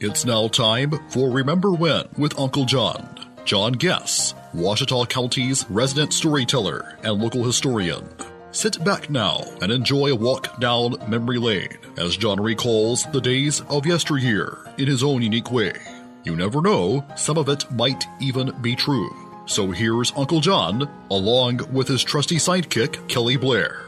It's now time for Remember When with Uncle John. John Guess, Ouachita County's resident storyteller and local historian. Sit back now and enjoy a walk down memory lane as John recalls the days of yesteryear in his own unique way. You never know, some of it might even be true. So here's Uncle John, along with his trusty sidekick, Kelly Blair.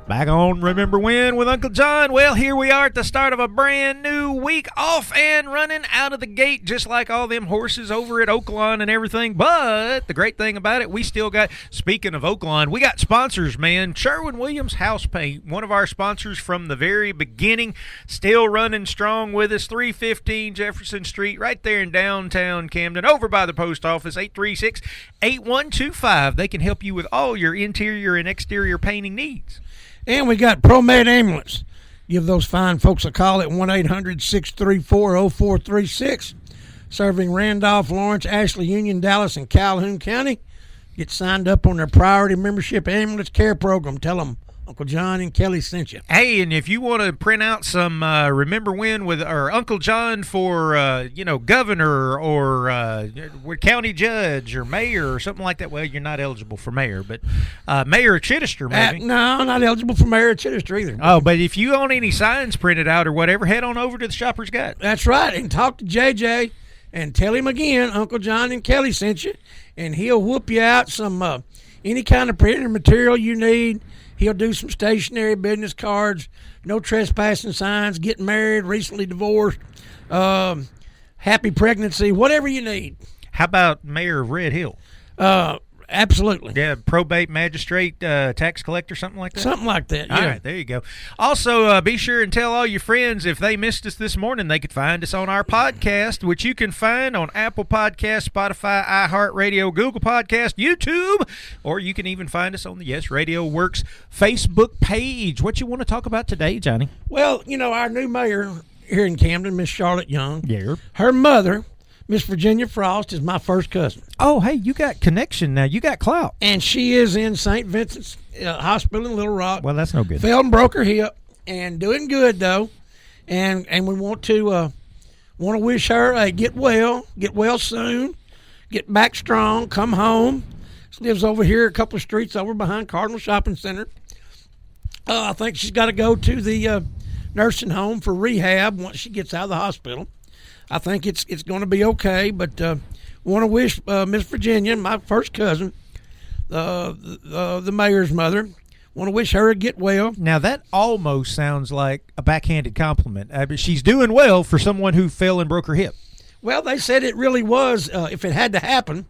Back on Remember When with Uncle John. Well, here we are at the start of a brand new week, off and running out of the gate, just like all them horses over at Oaklawn and everything. But the great thing about it, we still got, speaking of Oaklawn, we got sponsors, man. Sherwin-Williams House Paint, one of our sponsors from the very beginning, still running strong with us. 315 Jefferson Street, right there in downtown Camden, over by the post office, 836-8125. They can help you with all your interior and exterior painting needs. And we got ProMed Ambulance. Give those fine folks a call at 1-800-634-0436. Serving Randolph, Lawrence, Ashley, Union, Dallas, and Calhoun County. Get signed up on their Priority Membership Ambulance Care Program. Tell them Uncle John and Kelly sent you. Hey, and if you want to print out some Remember When with or Uncle John for, governor or county judge or mayor or something like that. Well, you're not eligible for mayor, but Mayor of Chittister, maybe. No, not eligible for Mayor of Chittister either. Oh, but if you own any signs printed out or whatever, head on over to the Shopper's Guide. That's right, and talk to JJ and tell him again Uncle John and Kelly sent you, and he'll whoop you out some any kind of printed material you need. He'll do some stationery, business cards, no trespassing signs, getting married, recently divorced, happy pregnancy, whatever you need. How about Mayor of Red Hill? Absolutely. Yeah, probate magistrate, tax collector, something like that? Something like that, yeah. All right, there you go. Also, be sure and tell all your friends if they missed us this morning, they could find us on our podcast, which you can find on Apple Podcasts, Spotify, iHeartRadio, Google Podcast, YouTube, or you can even find us on the Yes Radio Works Facebook page. What you want to talk about today, Johnny? Well, our new mayor here in Camden, Miss Charlotte Young, Yeah. her mother, Miss Virginia Frost, is my first cousin. Oh, hey, you got connection now. You got clout. And she is in St. Vincent's Hospital in Little Rock. Well, that's no good. Fell and broke her hip, and doing good though. And we want to wish her a get well soon, get back strong, come home. She lives over here a couple of streets over behind Cardinal Shopping Center. I think she's got to go to the nursing home for rehab once she gets out of the hospital. I think it's going to be okay, but want to wish Miss Virginia, my first cousin, the mayor's mother, want to wish her a get well. Now, that almost sounds like a backhanded compliment. She's doing well for someone who fell and broke her hip. Well, they said it really was, if it had to happen,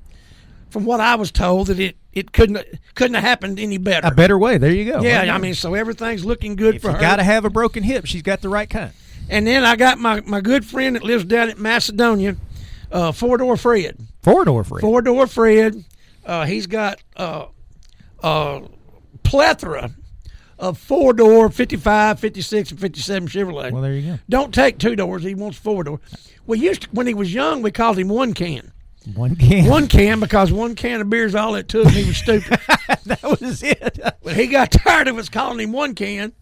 from what I was told, that it couldn't have happened any better. A better way. There you go. Yeah, so everything's looking good for her. If you got to have a broken hip, she's got the right kind. And then I got my good friend that lives down at Macedonia, Four-Door Fred. Four-Door Fred. Four-Door Fred. He's got a plethora of four-door, 55, 56, and 57 Chevrolet. Well, there you go. Don't take two doors. He wants four-door. When he was young, we called him one can. One can? One can, because one can of beer is all it took. He was stupid. That was it. But he got tired of us calling him one can.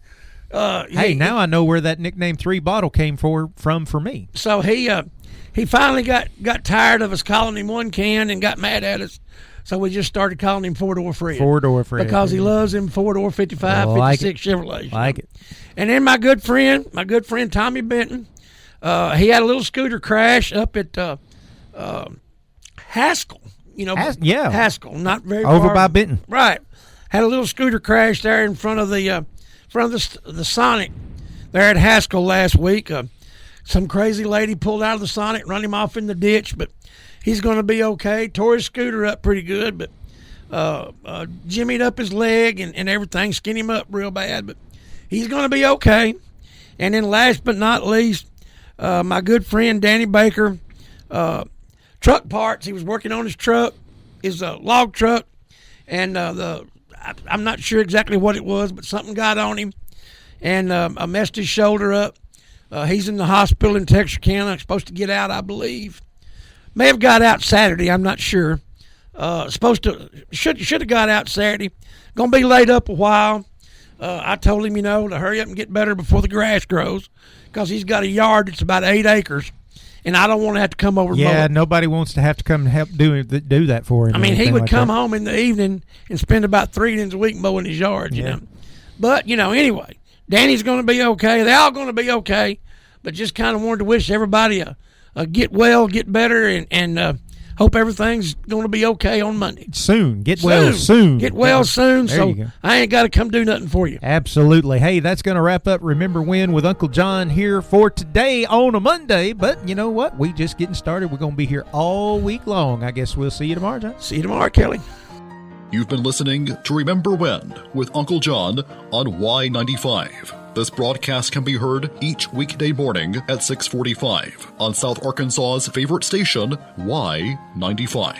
Now I know where that nickname 3 Bottle came from for me. So he finally got tired of us calling him one can and got mad at us. So we just started calling him Four-Door Fred. Four-Door Fred. Because he loves him four-door 55, 56 Chevrolet. Like it. And then my good friend Tommy Benton, he had a little scooter crash up at Haskell. Haskell, not very over far. by Benton. Right. Had a little scooter crash there in front of the Sonic there at Haskell last week. Some crazy lady pulled out of the Sonic, run him off in the ditch, but he's going to be okay. Tore his scooter up pretty good, but jimmied up his leg and everything, skinned him up real bad, but he's going to be okay. And then last but not least, my good friend Danny Baker, truck parts. He was working on his truck, his log truck, and I'm not sure exactly what it was, but something got on him, and I messed his shoulder up. He's in the hospital in Texarkana. Supposed to get out, I believe. May have got out Saturday. I'm not sure. Should have got out Saturday. Gonna be laid up a while. I told him, to hurry up and get better before the grass grows, because he's got a yard that's about 8 acres, and I don't want to have to come over. Yeah, mow it. nobody wants to have to come help do that for him. I mean, he would come home in the evening and spend about 3 days a week mowing his yard, you know. But, anyway, Danny's going to be okay. They're all going to be okay. But just kind of wanted to wish everybody a get well, get better, and hope everything's going to be okay on Monday. Soon. Get well soon. Get well soon, there so you go. I ain't got to come do nothing for you. Absolutely. Hey, that's going to wrap up Remember When with Uncle John here for today on a Monday. But you know what? We just getting started. We're going to be here all week long. I guess we'll see you tomorrow, John. See you tomorrow, Kelly. You've been listening to Remember When with Uncle John on Y95. This broadcast can be heard each weekday morning at 6:45 on South Arkansas's favorite station, Y95.